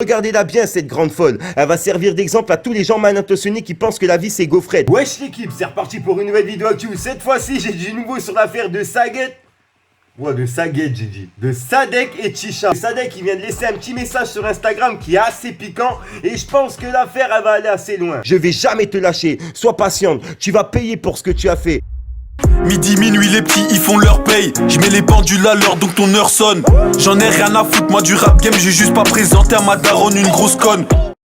Regardez-la bien cette grande folle, elle va servir d'exemple à tous les gens mal intentionnés qui pensent que la vie c'est gaufrette. Wesh l'équipe, c'est reparti pour une nouvelle vidéo actu. Cette fois-ci j'ai du nouveau sur l'affaire de Saget. Ouais, de Saget j'ai dit. De Sadek et Chisha. Sadek il vient de laisser un petit message sur Instagram qui est assez piquant. Et je pense que l'affaire elle va aller assez loin. Je vais jamais te lâcher, sois patiente, tu vas payer pour ce que tu as fait. Midi, minuit, les petits ils font leur paye. Je mets les pendules à l'heure donc ton heure sonne. J'en ai rien à foutre, moi du rap game, j'ai juste pas présenté à ma daronne une grosse conne.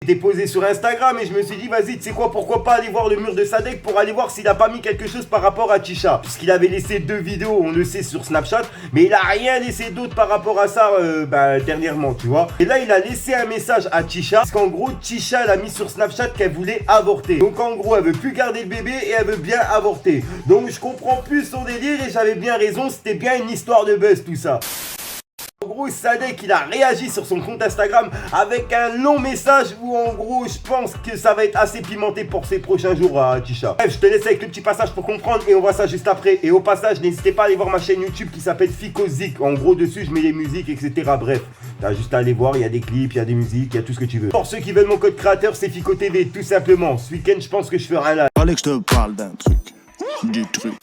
J'étais posé sur Instagram et je me suis dit vas-y tu sais quoi, pourquoi pas aller voir le mur de Sadek pour aller voir s'il a pas mis quelque chose par rapport à Chisha. Puisqu'il avait laissé 2 vidéos, on le sait, sur Snapchat, mais il a rien laissé d'autre par rapport à ça dernièrement, tu vois. Et là il a laissé un message à Chisha, parce qu'en gros Chisha elle a mis sur Snapchat qu'elle voulait avorter. Donc en gros elle veut plus garder le bébé et elle veut bien avorter. Donc je comprends plus son délire et j'avais bien raison, c'était bien une histoire de buzz tout ça. En gros, Sadek il a réagi sur son compte Instagram avec un long message où en gros je pense que ça va être assez pimenté pour ces prochains jours à Chisha. Bref, je te laisse avec le petit passage pour comprendre et on voit ça juste après. Et au passage, n'hésitez pas à aller voir ma chaîne YouTube qui s'appelle Ficozik. En gros, dessus je mets les musiques, etc. Bref, t'as juste à aller voir, il y a des clips, il y a des musiques, il y a tout ce que tu veux. Pour ceux qui veulent mon code créateur, c'est Fico TV, tout simplement. Ce week-end, je pense que je ferai un live. Fallait que je te parle d'un truc. Du truc.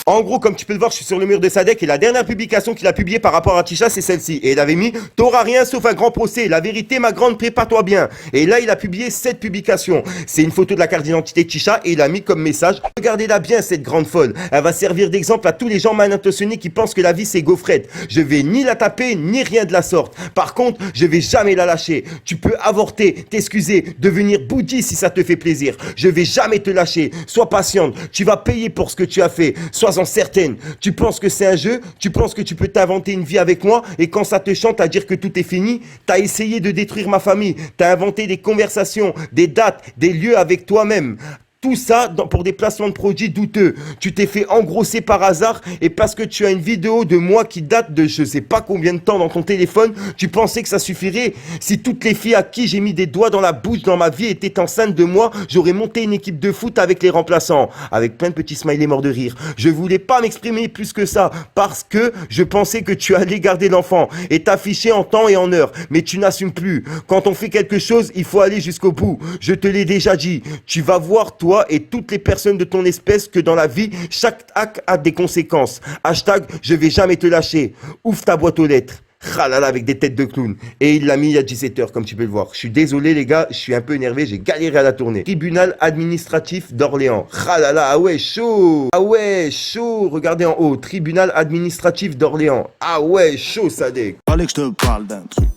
En gros, comme tu peux le voir, je suis sur le mur de Sadek et la dernière publication qu'il a publiée par rapport à Chisha, c'est celle-ci. Et il avait mis « T'auras rien sauf un grand procès. La vérité, ma grande, prépare-toi bien. » Et là, il a publié cette publication. C'est une photo de la carte d'identité de Chisha et il a mis comme message « Regardez-la bien, cette grande folle. Elle va servir d'exemple à tous les gens mal intentionnés qui pensent que la vie, c'est gaufrette. Je vais ni la taper, ni rien de la sorte. Par contre, je vais jamais la lâcher. Tu peux avorter, t'excuser, devenir bouddhiste si ça te fait plaisir. Je vais jamais te lâcher. Sois patiente. Tu vas payer pour ce que tu as fait. Sois certaine. Tu penses que c'est un jeu, tu penses que tu peux t'inventer une vie avec moi et quand ça te chante à dire que tout est fini, t'as essayé de détruire ma famille, t'as inventé des conversations, des dates, des lieux avec toi-même. Tout ça pour des placements de produits douteux. Tu t'es fait engrosser par hasard et parce que tu as une vidéo de moi qui date de je sais pas combien de temps dans ton téléphone, tu pensais que ça suffirait. Si toutes les filles à qui j'ai mis des doigts dans la bouche dans ma vie étaient enceintes de moi, j'aurais monté une équipe de foot avec les remplaçants. Avec plein de petits smileys morts de rire. Je voulais pas m'exprimer plus que ça parce que je pensais que tu allais garder l'enfant et t'afficher en temps et en heure. Mais tu n'assumes plus. Quand on fait quelque chose, il faut aller jusqu'au bout. Je te l'ai déjà dit. Tu vas voir toi et toutes les personnes de ton espèce que dans la vie, chaque acte a des conséquences. Hashtag, je vais jamais te lâcher. Ouvre ta boîte aux lettres. Ralala avec des têtes de clown. Et il l'a mis à 17h comme tu peux le voir. Je suis désolé les gars, je suis un peu énervé, j'ai galéré à la tourner. Tribunal administratif d'Orléans. Ralala, ah ouais, chaud. Ah ouais, chaud. Regardez en haut. Tribunal administratif d'Orléans. Ah ouais, chaud Sadek. Fallait que je te parle d'un truc.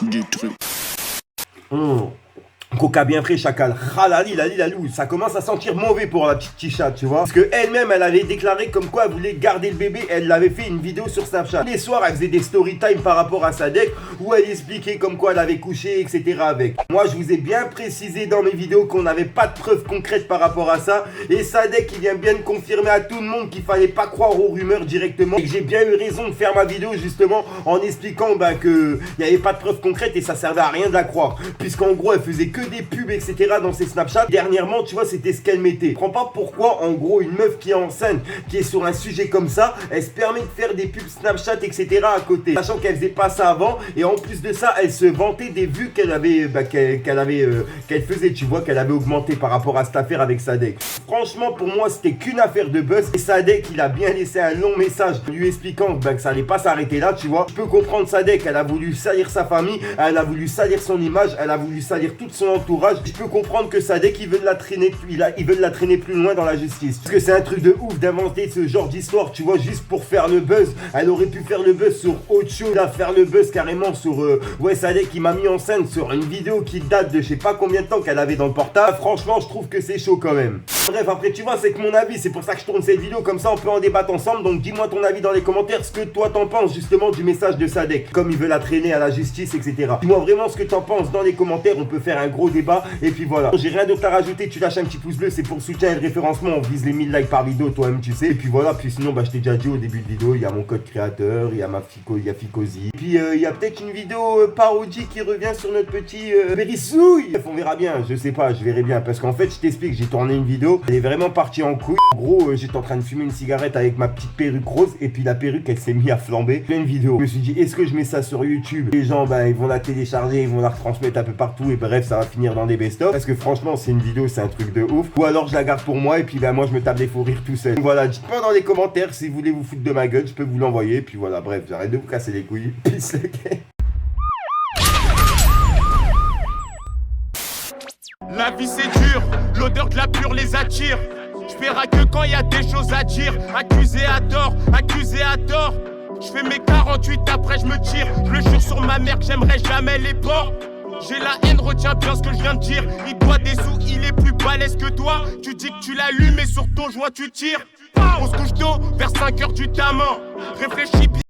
Du truc. Coca bien frais, chacal. Ralali, lalou. Ça commence à sentir mauvais pour la petite Chisha, tu vois. Parce que elle-même, elle avait déclaré comme quoi elle voulait garder le bébé. Elle avait fait une vidéo sur Snapchat. Les soirs, elle faisait des story time par rapport à Sadek où elle expliquait comme quoi elle avait couché, etc. avec. Moi, je vous ai bien précisé dans mes vidéos qu'on n'avait pas de preuves concrètes par rapport à ça. Et Sadek, il vient bien de confirmer à tout le monde qu'il fallait pas croire aux rumeurs directement. Et que j'ai bien eu raison de faire ma vidéo justement en expliquant que il n'y avait pas de preuves concrètes et ça servait à rien de la croire. Puisqu'en gros, elle faisait que des pubs, etc. dans ses Snapchat. Dernièrement, tu vois, c'était ce qu'elle mettait. Je comprends pas pourquoi, en gros, une meuf qui est enceinte, qui est sur un sujet comme ça, elle se permet de faire des pubs Snapchat, etc. à côté. Sachant qu'elle faisait pas ça avant. Et en plus de ça, elle se vantait des vues qu'elle avait, qu'elle faisait. Tu vois, qu'elle avait augmenté par rapport à cette affaire avec Sadek. Franchement, pour moi, c'était qu'une affaire de buzz. Et Sadek, il a bien laissé un long message lui expliquant que ça allait pas s'arrêter là, tu vois. Je peux comprendre Sadek, elle a voulu salir sa famille, elle a voulu salir son image, elle a voulu salir tout son entourage. Je peux comprendre que Sadek, il veut la traîner, ils veulent la traîner plus loin dans la justice. Parce que c'est un truc de ouf d'inventer ce genre d'histoire, tu vois, juste pour faire le buzz. Elle aurait pu faire le buzz sur autre chose, là, faire le buzz carrément sur, ouais, Sadek, il m'a mis en scène sur une vidéo qui date de je sais pas combien de temps qu'elle avait dans le portable. Franchement, je trouve que c'est chaud quand même. Bref, après, tu vois, c'est que mon avis, c'est pour ça que je tourne cette vidéo, comme ça, on peut en débattre ensemble. Donc, dis-moi ton avis dans les commentaires, ce que toi t'en penses justement du message de Sadek, comme il veut la traîner à la justice, etc. Dis-moi vraiment ce que t'en penses dans les commentaires, on peut faire un gros débat. Et puis voilà, j'ai rien d'autre à rajouter, tu lâches un petit pouce bleu, c'est pour le soutien et le référencement, on vise les 1000 likes par vidéo, toi-même tu sais. Et puis voilà, puis sinon, je t'ai déjà dit au début de vidéo, il y a mon code créateur, il y a ma Fico, il y a Ficozy. Puis il y a peut-être une vidéo parodie qui revient sur notre petit Bérissouille. Bref, on verra bien, je sais pas, je verrai bien. Parce qu'en fait, je t'explique, j'ai tourné une vidéo vidéo. Elle est vraiment partie en couille. En gros, j'étais en train de fumer une cigarette avec ma petite perruque rose et puis la perruque elle s'est mise à flamber. Plein de vidéos. Je me suis dit, est-ce que je mets ça sur YouTube? Les gens, bah, ils vont la télécharger, ils vont la retransmettre un peu partout et bref, ça va finir dans des best-of. Parce que franchement, c'est une vidéo, c'est un truc de ouf. Ou alors je la garde pour moi et puis bah, moi je me tape des fous rires tout seul. Donc voilà, dites-moi dans les commentaires si vous voulez vous foutre de ma gueule, je peux vous l'envoyer. Puis voilà, bref, j'arrête de vous casser les couilles. Peace, ok. La vie c'est dur, l'odeur de la pure les attire. Je verrai que quand y a des choses à dire. Accusé à tort, accusé à tort. Je fais mes 48 après je me tire. Je le jure sur ma mère que j'aimerais jamais les ports. J'ai la haine, retiens bien ce que je viens de dire. Il doit des sous, il est plus balèze que toi. Tu dis que tu l'allumes et sur ton joint tu tires. On se couche tôt, vers 5h du tamin. Réfléchis bien.